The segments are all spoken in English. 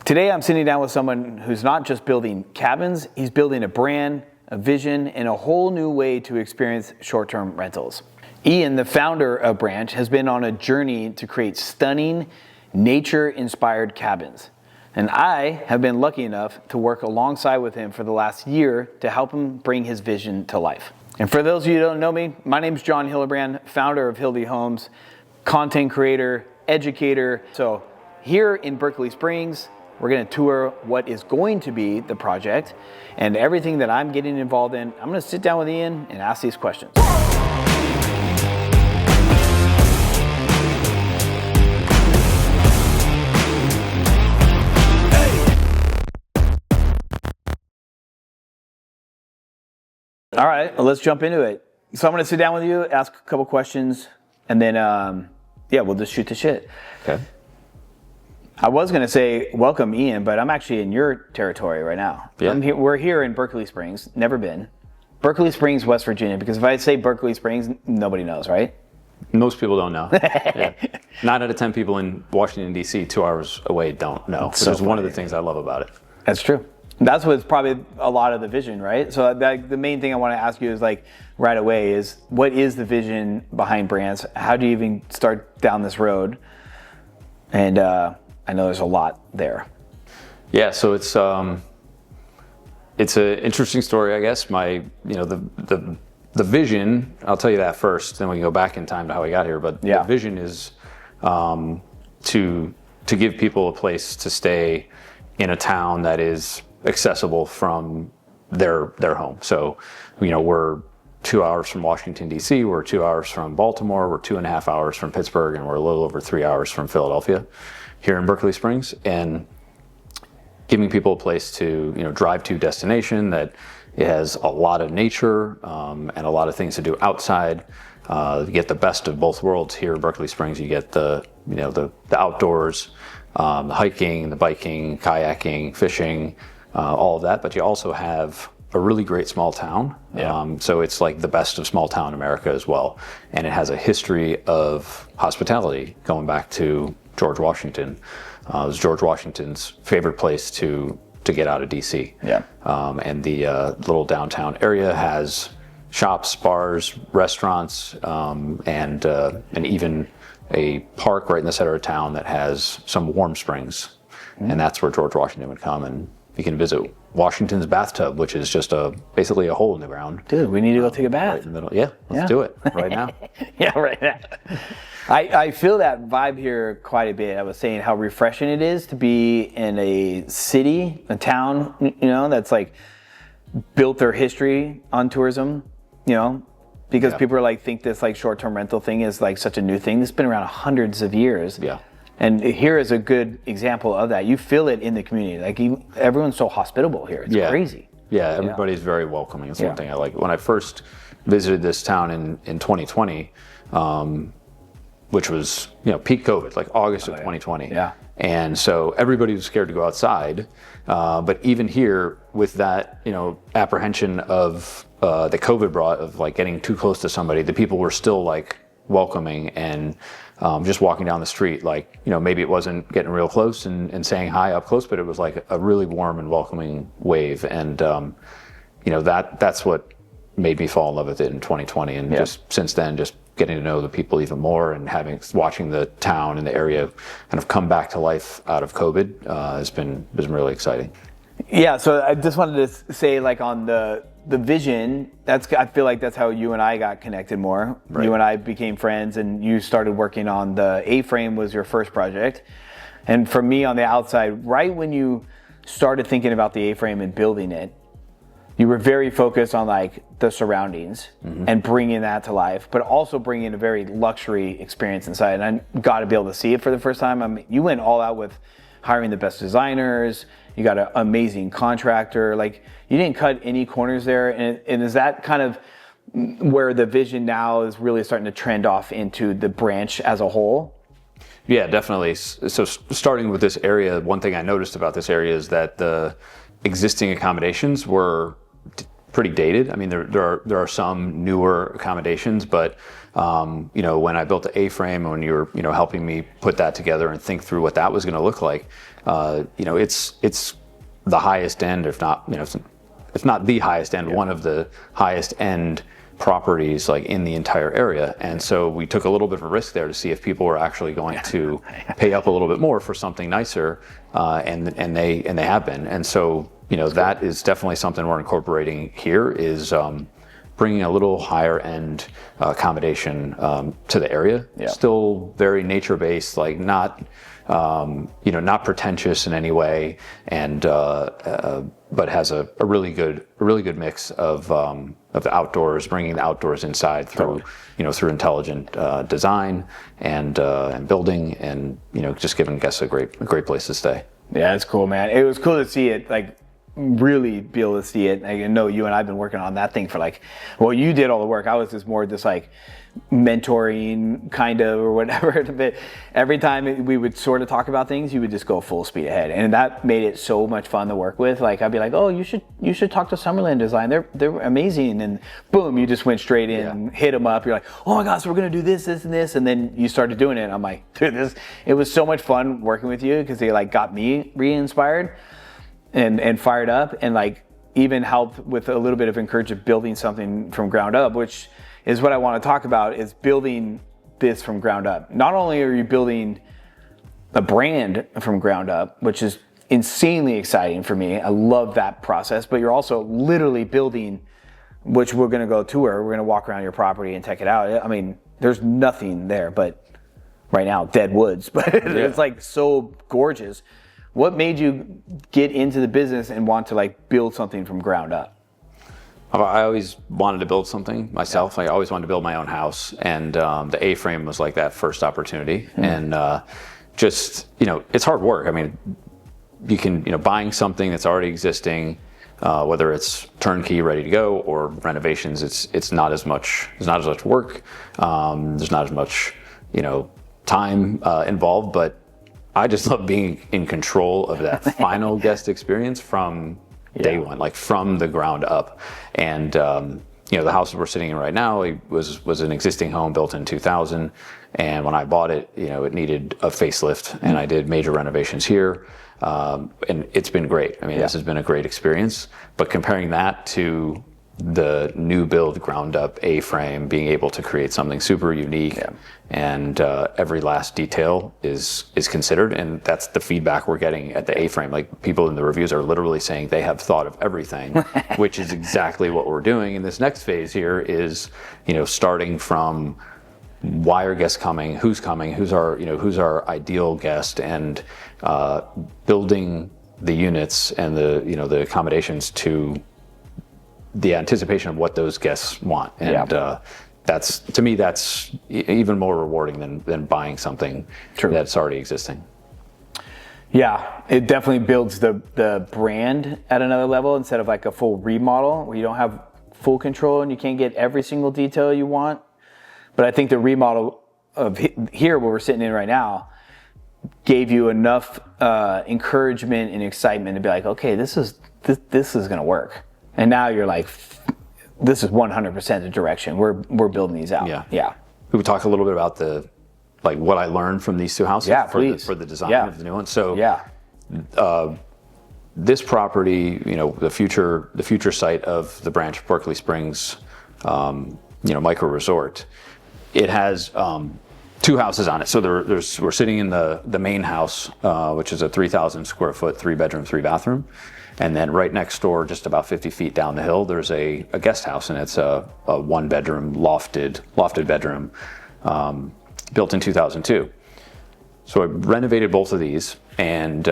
Today I'm sitting down with someone who's not just building cabins, he's building a brand, a vision, and a whole new way to experience short-term rentals. Ian, the founder of Branch, has been on a journey to create stunning, nature-inspired cabins. And I have been lucky enough to work alongside with him for the last year to help him bring his vision to life. And for those of you who don't know me, my name is John Hildebrand, founder of Hildy Homes, content creator, educator. So here in Berkeley Springs, we're going to tour what is going to be the project and everything that I'm getting involved in. I'm going to sit down with Ian and ask these questions. All right, well, let's jump into it. So I'm going to sit down with you, ask a couple questions, and then, we'll just shoot the shit. Okay. I was going to say, welcome, Ian, but I'm actually in your territory right now. Yeah. We're here in Berkeley Springs, never been. Berkeley Springs, West Virginia, because if I say Berkeley Springs, nobody knows, right? Most people don't know. Yeah. 9 out of 10 people in Washington, D.C., 2 hours away don't know, which is one of the things I love about it. That's true. That's what's probably a lot of the vision, right? So the main thing I want to ask you is right away is, what is the vision behind Branch? How do you even start down this road? And I know there's a lot there. Yeah, so it's an interesting story, I guess. The vision, I'll tell you that first, then we can go back in time to how we got here. But the vision is to give people a place to stay in a town that is accessible from their home. So, we're 2 hours from Washington, D.C., we're 2 hours from Baltimore, we're 2.5 hours from Pittsburgh, and we're a little over 3 hours from Philadelphia here in Berkeley Springs, and giving people a place to, drive to destination that it has a lot of nature and a lot of things to do outside. You get the best of both worlds here in Berkeley Springs. You get the outdoors, the hiking, the biking, kayaking, fishing, all of that, but you also have a really great small town. So it's like the best of small town America as well. And it has a history of hospitality going back to George Washington. It was George Washington's favorite place to get out of DC. And the little downtown area has shops, bars, restaurants, and even a park right in the center of town that has some warm springs. And that's where George Washington would come, and you can visit Washington's bathtub, which is just basically a hole in the ground. Dude, we need to go take a bath. Right in the middle. Yeah, let's do it right now. Right now. I feel that vibe here quite a bit. I was saying how refreshing it is to be in a city, a town, that's built their history on tourism, because people are think this short-term rental thing is such a new thing. This has been around hundreds of years. Yeah. And here is a good example of that. You feel it in the community. Everyone's so hospitable here. It's crazy. Yeah, everybody's very welcoming. It's one thing I like. When I first visited this town in 2020, which was peak COVID, August of 2020. Yeah. And so everybody was scared to go outside. But even here, with that apprehension of that COVID brought of getting too close to somebody, the people were still welcoming and just walking down the street, maybe it wasn't getting real close and saying hi up close, but it was a really warm and welcoming wave. And that's what made me fall in love with it in 2020. And just since then, just getting to know the people even more and watching the town and the area kind of come back to life out of COVID has been really exciting. Yeah, so I just wanted to say on the vision, I feel like that's how you and I got connected more. Right. You and I became friends, and you started working on the A-frame was your first project. And for me on the outside, right when you started thinking about the A-frame and building it, you were very focused on the surroundings and bringing that to life, but also bringing a very luxury experience inside. And I got to be able to see it for the first time. You went all out with hiring the best designers. You got an amazing contractor. You didn't cut any corners there. And is that kind of where the vision now is really starting to trend off into the Branch as a whole? Yeah, definitely. So starting with this area, one thing I noticed about this area is that the existing accommodations were pretty dated. I mean, there are some newer accommodations, but when I built the A-frame, when you were helping me put that together and think through what that was going to look like, it's the highest end, if not, if not the highest end, one of the highest end properties like in the entire area. And so we took a little bit of a risk there to see if people were actually going to pay up a little bit more for something nicer, and they have been. And so that is definitely something we're incorporating here, is bringing a little higher end accommodation to the area. Still very nature based, like not not pretentious in any way, and but has a really good mix of the outdoors, bringing the outdoors inside through through intelligent design and building, and just giving guests a great place to stay. Yeah, it's cool, man. It was cool to see it, like really be able to see it. I know you and I've been working on that thing for you did all the work. I was just more like mentoring kind of, or whatever. But every time we would sort of talk about things, you would just go full speed ahead, and that made it so much fun to work with. Like I'd be like, oh, you should talk to Summerlin Design. They're amazing, and boom, you just went straight in, hit them up. You're like, oh my gosh, so we're gonna do this, and this, and then you started doing it. And I'm like, dude, it was so much fun working with you, because they like got me re-inspired and fired up, and like even helped with a little bit of encouragement building something from ground up, which is what I want to talk about, is building this from ground up. Not only are you building a brand from ground up, which is insanely exciting for me, I love that process, but you're also literally building, which we're going to go tour, we're going to walk around your property and check it out. I mean, there's nothing there but right now dead woods, but it's like so gorgeous. What made you get into the business and want to like build something from ground up? I always wanted to build something myself. I always wanted to build my own house, and the A-frame was like that first opportunity. And just it's hard work. I mean, you can buying something that's already existing, whether it's turnkey ready to go or renovations, it's not as much work. There's not as much time involved, but I just love being in control of that final guest experience from day one, like from the ground up. And the house that we're sitting in right now, it was an existing home built in 2000, and when I bought it, it needed a facelift, and I did major renovations here, and it's been great. I mean, this has been a great experience. But comparing that to the new build ground up A-frame, being able to create something super unique, and every last detail is considered, and that's the feedback we're getting at the A-frame. Like, people in the reviews are literally saying they have thought of everything, which is exactly what we're doing. And this next phase here is starting from why are guests coming, who's our ideal guest, and building the units and the accommodations to the anticipation of what those guests want. And that's, to me, that's even more rewarding than buying something that's already existing. Yeah, it definitely builds the brand at another level, instead of like a full remodel where you don't have full control and you can't get every single detail you want. But I think the remodel of here, where we're sitting in right now, gave you enough encouragement and excitement to be like, okay, this is gonna work. And now you're like, this is 100% the direction. We're building these out. Yeah. We would talk a little bit about what I learned from these two houses for the design of the new one. So this property, the future site of the Branch Berkeley Springs, micro resort, it has two houses on it. So we're sitting in the main house, which is a 3,000 square foot, 3-bedroom, 3-bathroom. And then right next door, just about 50 feet down the hill, there's a guest house, and it's a 1-bedroom lofted bedroom, built in 2002. So I renovated both of these, and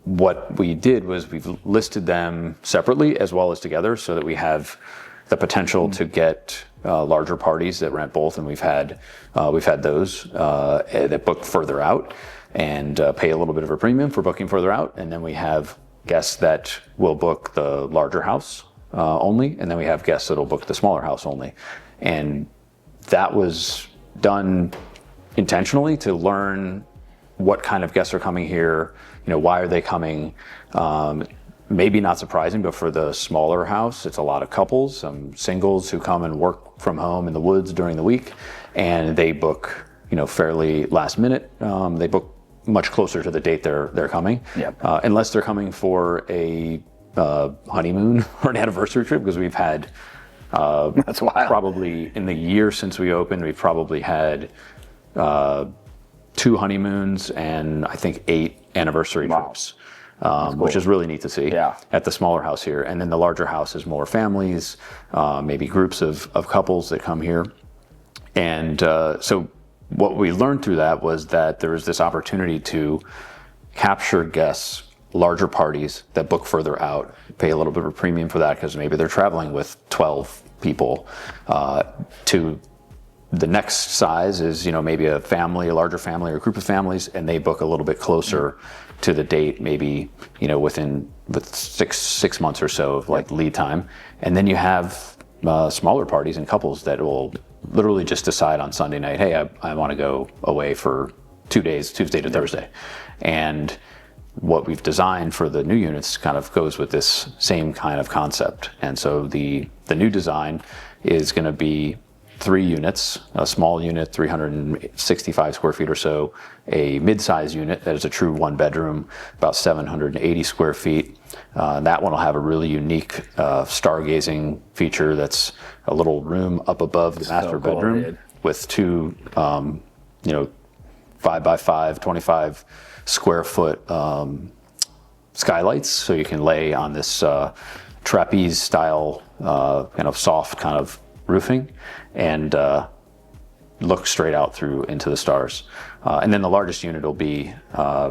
what we did was we've listed them separately as well as together, so that we have the potential to get larger parties that rent both, and we've had those that book further out and pay a little bit of a premium for booking further out, and then we have guests that will book the larger house only, and then we have guests that'll book the smaller house only. And that was done intentionally to learn what kind of guests are coming here, why are they coming. Maybe not surprising, but for the smaller house, it's a lot of couples, some singles who come and work from home in the woods during the week, and they book fairly last minute. They book much closer to the date they're coming. Yep. Unless they're coming for a honeymoon or an anniversary trip, because we've had that's wild. Probably in the year since we opened, we've probably had 2 honeymoons and I think 8 anniversary trips. Cool. Which is really neat to see at the smaller house here. And then the larger house is more families, maybe groups of couples that come here. And so what we learned through that was that there was this opportunity to capture guests, larger parties that book further out, pay a little bit of a premium for that because maybe they're traveling with 12 people to the next size is, maybe a family, a larger family or a group of families, and they book a little bit closer to the date, maybe, within 6 months or so of like lead time. And then you have smaller parties and couples that will literally just decide on Sunday night, hey, I want to go away for 2 days, Tuesday to Thursday. And what we've designed for the new units kind of goes with this same kind of concept. And so the new design is going to be 3 units, a small unit, 365 square feet or so, a mid-size unit that is a true 1-bedroom, about 780 square feet. That one will have a really unique stargazing feature that's a little room up above the master bedroom with 2, 5x5, 25 square foot skylights. So you can lay on this trapeze style, kind of soft kind of roofing and look straight out through into the stars. And then the largest unit will be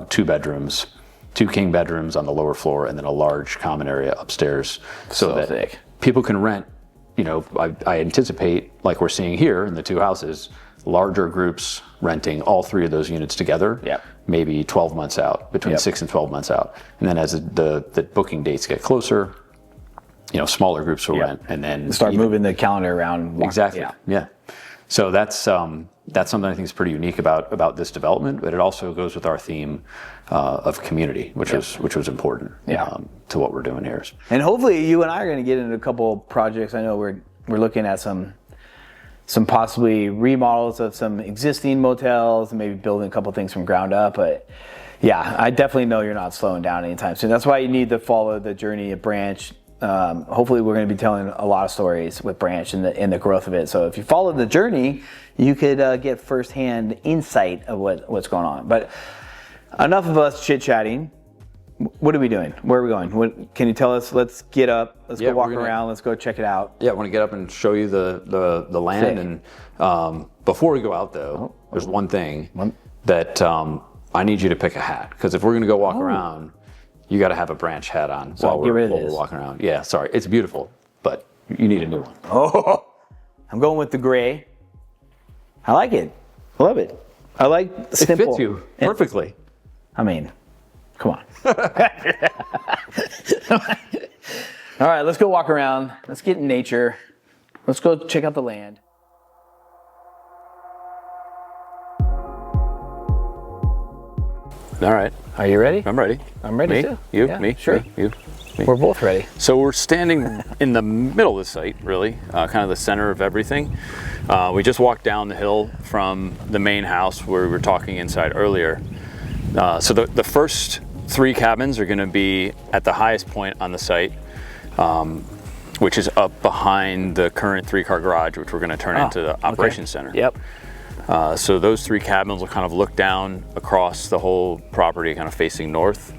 2 bedrooms, 2 king bedrooms on the lower floor, and then a large common area upstairs. So that thick. People can rent, I anticipate, like we're seeing here in the 2 houses, larger groups renting all 3 of those units together, maybe 12 months out, between 6 and 12 months out. And then as the booking dates get closer, smaller groups will rent, and then start moving the calendar around. Exactly. Yeah. So that's something I think is pretty unique about this development, but it also goes with our theme of community, which was important to what we're doing here. And hopefully, you and I are going to get into a couple projects. I know we're looking at some possibly remodels of some existing motels, and maybe building a couple things from ground up. But yeah, I definitely know you're not slowing down anytime soon. That's why you need to follow the journey of Branch. Hopefully we're going to be telling a lot of stories with Branch and the growth of it. So if you follow the journey, you could get firsthand insight of what's going on. But enough of us chit-chatting. What are we doing? Where are we going? Can you tell us? Let's get up. Let's go walk around. Let's go check it out. Yeah, I want to get up and show you the land. Sick. And before we go out, though, there's one thing that I need you to pick a hat. Because if we're going to go walk around, you got to have a Branch hat on while we're walking around. Yeah, sorry. It's beautiful, but you need a new one. Oh, I'm going with the gray. I like it. I love it. I like simple. It fits you perfectly. I mean, come on. All right, let's go walk around. Let's get in nature. Let's go check out the land. All right. Are you ready? I'm ready. I'm ready me? too. You? Yeah, me? Sure. Me? You? Me. We're both ready. So we're standing in the middle of the site, really, kind of the center of everything. We just walked down the hill from the main house where we were talking inside earlier. So the first 3 cabins are going to be at the highest point on the site, which is up behind the current 3-car garage, which we're going to turn into the operations center. Yep. So those 3 cabins will kind of look down across the whole property, kind of facing north.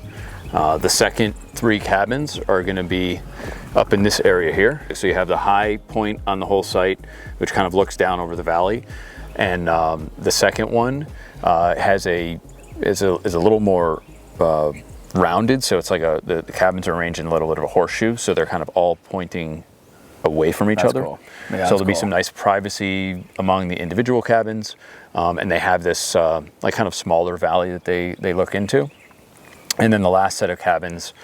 The second 3 cabins are going to be up in this area here. So you have the high point on the whole site, which kind of looks down over the valley, and the second one is a little more rounded. So it's like the cabins are arranged in a little bit of a horseshoe, so they're kind of all pointing away from each other. Cool. Yeah, so there'll be some nice privacy among the individual cabins, and they have this like kind of smaller valley that they look into. And then the last set of cabins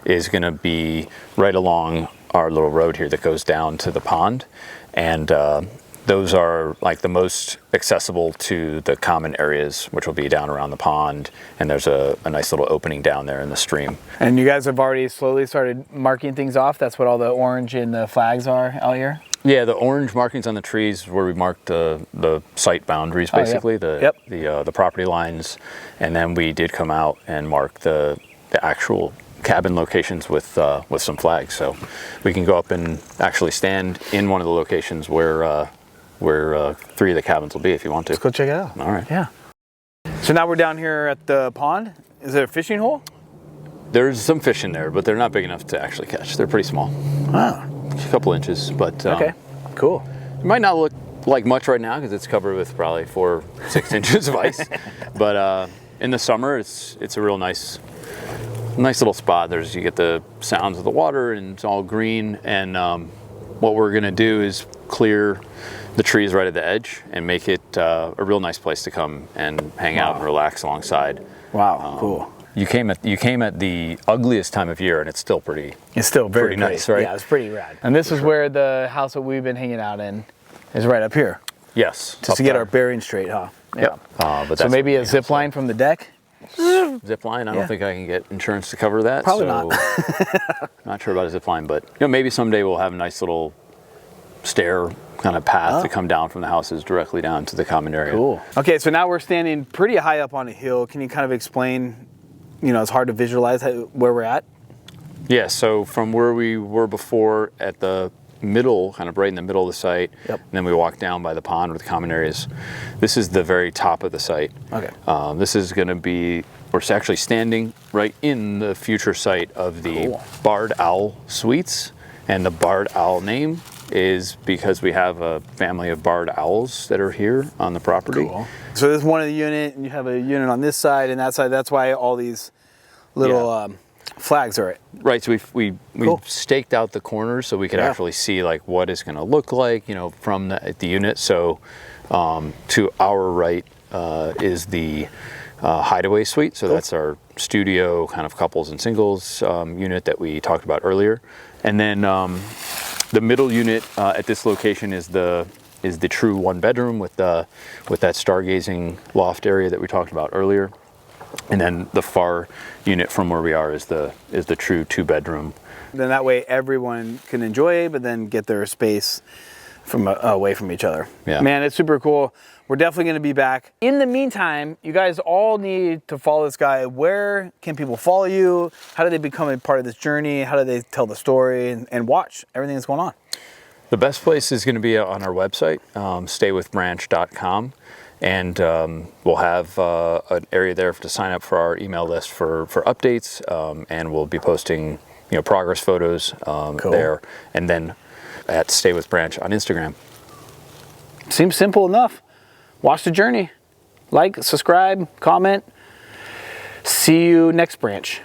is going to be right along our little road here that goes down to the pond, and those are like the most accessible to the common areas, which will be down around the pond, and there's a nice little opening down there in the stream. And you guys have already slowly started marking things off? That's what all the orange and the flags are out here? Yeah, the orange markings on the trees where we marked the site boundaries, basically, the property lines, and then we did come out and mark the actual cabin locations with some flags. So we can go up and actually stand in one of the locations where 3 of the cabins will be if you want to. Let's go check it out. All right. Yeah. So now we're down here at the pond. Is it a fishing hole? There's some fish in there, but they're not big enough to actually catch. They're pretty small. Wow. A couple inches, but okay, cool. It might not look like much right now because it's covered with probably 4 or 6 inches of ice. But in the summer, it's a real nice little spot. You get the sounds of the water, and it's all green. And what we're gonna do is clear the trees right at the edge and make it a real nice place to come and hang out and relax alongside. Wow, cool. You came at the ugliest time of year, and it's still pretty. It's still very pretty nice, right? Yeah, it's pretty rad. And this is where the house that we've been hanging out in is right up here. Yes. Just to get our bearing straight, huh? Yeah. But so maybe a zip line from the deck. Zip line? I don't think I can get insurance to cover that. Probably not. Not sure about a zip line, but maybe someday we'll have a nice little stair kind of path to come down from the houses directly down to the common area. Cool. Okay, so now we're standing pretty high up on a hill. Can you kind of explain? It's hard to visualize where we're at. Yeah. So from where we were before, at the middle, kind of right in the middle of the site, and then we walk down by the pond with the common areas. This is the very top of the site. Okay. This is going to be, we're actually standing right in the future site of the Barred Owl Suites, and the Barred Owl name is because we have a family of barred owls that are here on the property. Cool. So this is one of the unit, and you have a unit on this side and that side. That's why all these little flags are. Right. So we staked out the corners so we could actually see like what it's going to look like, from the unit. So to our right is the hideaway suite. So that's our studio kind of couples and singles unit that we talked about earlier, and then. The middle unit at this location is the true 1-bedroom with that stargazing loft area that we talked about earlier, and then the far unit from where we are is the true 2-bedroom. Then that way everyone can enjoy it, but then get their space from away from each other. Yeah. Man, it's super cool. We're definitely going to be back. In the meantime, you guys all need to follow this guy. Where can people follow you? How do they become a part of this journey? How do they tell the story and watch everything that's going on? The best place is going to be on our website, staywithbranch.com. And we'll have an area there to sign up for our email list for updates. And we'll be posting progress photos there. And then at Stay With Branch on Instagram. Seems simple enough. Watch the journey. Like, subscribe, comment. See you next branch.